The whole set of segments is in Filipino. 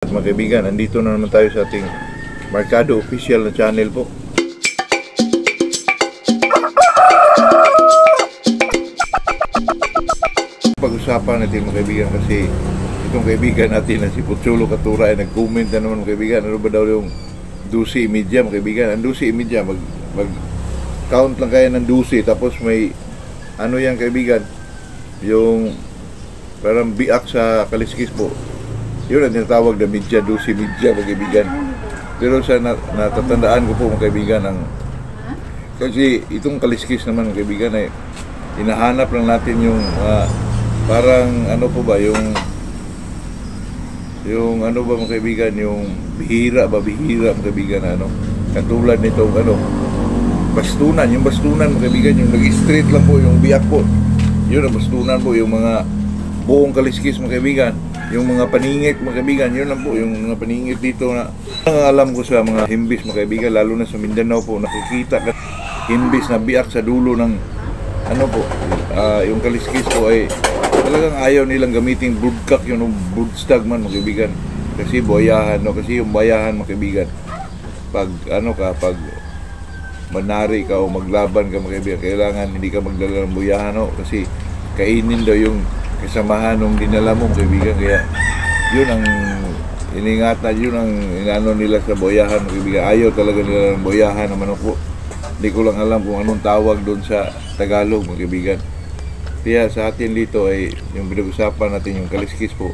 At mga kaibigan, andito na naman tayo sa ating Markado Official na channel po. Pag-usapan natin mga kaibigan kasi itong kaibigan natin na si Pochulo Katura ay nag-comment na naman mga kaibigan. Ano ba daw yung 12:30 mga kaibigan? Ang 12:30 mag-count lang kaya ng 12 tapos may ano yan kaibigan, yung parang biak sa kaliskis po. Yun ang tinatawag na midya, 12 midya mga kaibigan. Pero sa natatandaan ko po mga kaibigan kasi itong kaliskis naman mga kaibigan ay hinahanap lang natin yung parang ano po ba yung ano ba mga kaibigan, yung bihira mga kaibigan, ano katulad nito bastunan, yung bastunan mga kaibigan, yung nag-straight lang po yung biyak po, yun ang bastunan po. Yung mga buong kaliskis mga kaibigan, yung mga paningit mga kaibigan, yun lang po yung mga paningit dito na alam ko sa mga himbis mga kaibigan, lalo na sa Mindanao po, nakikita ka himbis na biyak sa dulo ng ano po, yung kaliskis po ay talagang ayaw nilang gamitin broodcock, yung broodstag man mga kaibigan, kasi boyahan, no? Kasi yung bayahan mga kaibigan, pag pag manari ka o maglaban ka mga kaibigan, kailangan hindi ka magdala ng boyahan, no? Kasi kainin daw yung kasamahan ng dinala mo mga kaibigan, kaya yun ang iningatan, yun ang inano nila sa boyahan mga kaibigan. Ayaw talaga nila ng boyahan naman po. Hindi ko lang alam kung anong tawag doon sa Tagalog mga kaibigan. Kaya sa atin dito ay yung pinag-usapan natin yung kaliskis po,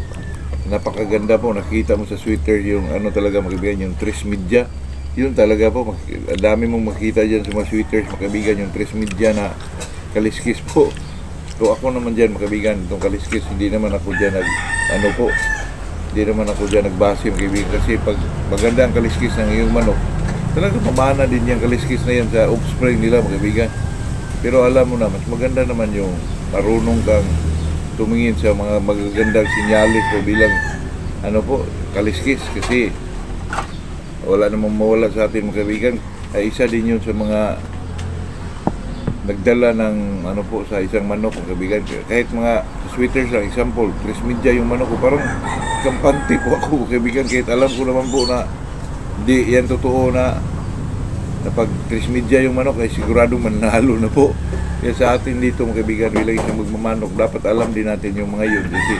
napakaganda po. Nakita mo sa sweater yung ano talaga mga kaibigan, yung trismedia, yun talaga po. Ang dami mong makita dyan sa mga sweaters mga kaibigan, yung trismedia na kaliskis po. So ako naman dyan mga kaibigan, itong kaliskis, hindi naman ako dyan hindi naman ako dyan nagbase mga kaibigan, kasi pag maganda ang kaliskis ng iyong manok, talaga pamana din yung kaliskis na yan sa offspring nila mga kaibigan. Pero alam mo na, mas maganda naman yung marunong kang tumingin sa mga magagandang sinyalis po bilang kaliskis, kasi wala namang mawala sa atin mga kaibigan. Ay isa din yun sa mga nagdala ng sa isang manok mga kaibigan. Kahit mga sweaters lang, example, trismedia yung manok ko, parang kampante po ako kaibigan, kahit alam ko naman po na di yan totoo na pag trismedia yung manok ay siguradong manalo na po. Kaya sa atin dito mga kaibigan, bilang isang magmamanok, dapat alam din natin yung mga yun, kasi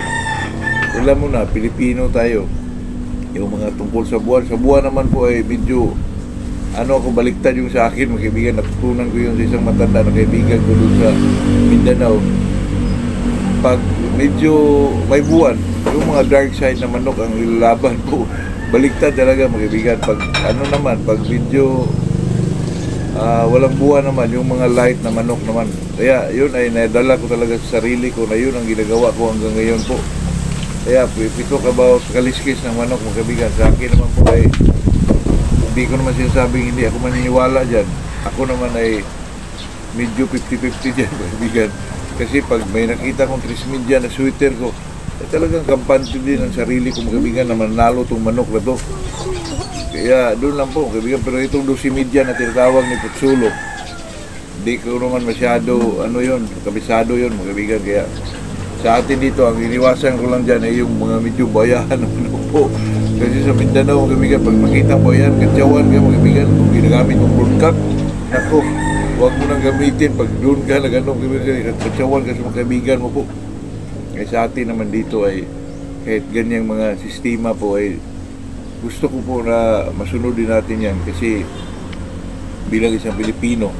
alam mo na, Pilipino tayo, yung mga tungkol sa buwan naman po ay medyo ako baliktad yung sa akin mga kaibigan. Natutunan ko yun sa isang matanda na kaibigan ko doon sa Mindanao. Pag medyo may buwan, yung mga dark side na manok ang ilalaban po, baliktad talaga mga kaibigan. Pag pag medyo walang buwan naman, yung mga light na manok naman. Kaya yun ay nadala ko talaga sa sarili ko, na yun ang ginagawa ko hanggang ngayon po. Kaya if you talk about kaliskis ng manok mga kaibigan, sa akin naman po ay hindi ko naman sinasabing hindi ako maniniwala dyan. Ako naman ay medyo 50-50 dyan mga kaibigan. Kasi pag may nakita kong trismedia na sweater ko, ay talagang kampante din ang sarili ko mga kaibigan na manalo itong manok na to. Kaya doon lang po mga kaibigan. Pero itong 12 media na tinatawag ni Pochulo, hindi ko naman masyado kabisado yun mga kaibigan. Kaya sa atin dito, ang iniwasan ko lang dyan ay yung mga medyo bayahan ng manok po. Kasi sa Mindanao mga kaibigan, pag makita mo yan, katsawan ka mga kaibigan, kung ginagamit ng broodcock, ako, huwag mo nang gamitin. Pag doon ka na gano'ng kaibigan, katsawan ka sa mga kaibigan mo po. Kaya sa atin naman dito ay kahit ganyang mga sistema po ay gusto ko po na masunod din natin yan, kasi bilang isang Pilipino,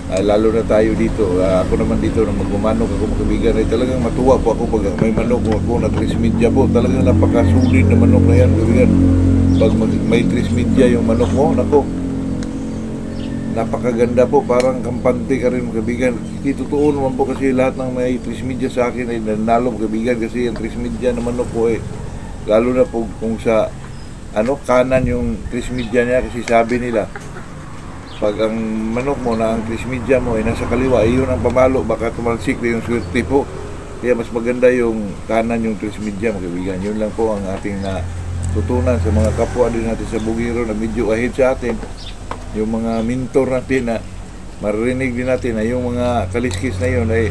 lalo na tayo dito, ako naman dito na magmamanok ako mga kaibigan, ay talagang matuwa po ako pag may manok ako na trismedia po. Talagang napakasulid na manok na yan kaibigan. Pag may trismedia yung manok mo, nako, napakaganda po, parang kampante ka rin mga kaibigan. Hindi totoo naman po, kasi lahat ng may trismedia sa akin ay nanalo mga kaibigan, kasi yung trismedia na manok po ay lalo na po kung sa kanan yung trismedia niya, kasi sabi nila pag ang manok mo na ang trismedia mo ay nasa kaliwa, ay yun ang pamalo, baka tumalsik na yung swerte po. Kaya mas maganda yung kanan yung trismedia mga kaibigan. Yun lang po ang ating tutunan sa mga kapwa din natin sa Bugiro na medyo ahead sa atin, yung mga mentor natin na maririnig din natin na yung mga kaliskis na yun ay,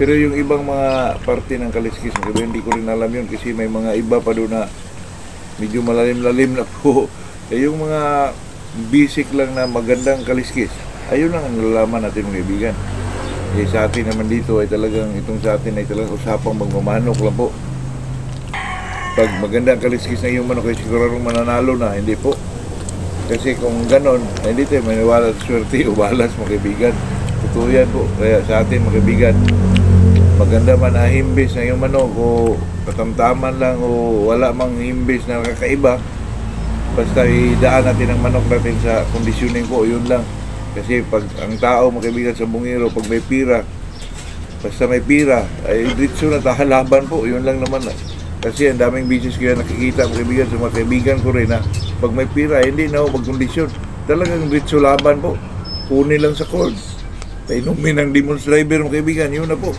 pero yung ibang mga parte ng kaliskis mga kaibigan, hindi ko rin alam yun, kasi may mga iba pa doon na medyo malalim-lalim na po. Yung mga basic lang na magandang kaliskis, ayun lang ang nalalaman natin mga kaibigan. Sa atin naman dito ay talagang, itong sa atin ay talagang usapang magmamanok lang po. Pag magandang kaliskis na yung manok ay siguradong mananalo na, hindi po. Kasi kung ganon, ay hindi tayo maniwala sa swerte o balas mga kaibigan. Totoo yan po. Kaya sa atin mga kaibigan, maganda man na himbis na yung manok o katamtaman lang o wala mang himbis na kakaiba, basta idaan natin ang manok natin sa conditioning po, yun lang. Kasi pag ang tao mga kaibigan sa bungiro, pag may pira, basta may pira, ay diretso na tahalaban po, yun lang naman. Kasi ang daming business kaya nakikita mga kaibigan sa mga kaibigan ko rin na pag may pira, hindi na ako magkondisyon. Talagang diretso laban po. Kunin lang sa court. Painumin ng demons driver mga kaibigan, yun na po.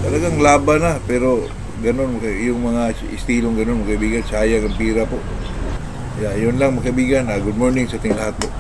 Talagang laban na, pero ganun, yung mga estilong ganun mga kaibigan, sayang ang pira po. Yun lang mga kaibigan. Good morning sa ating lahat po.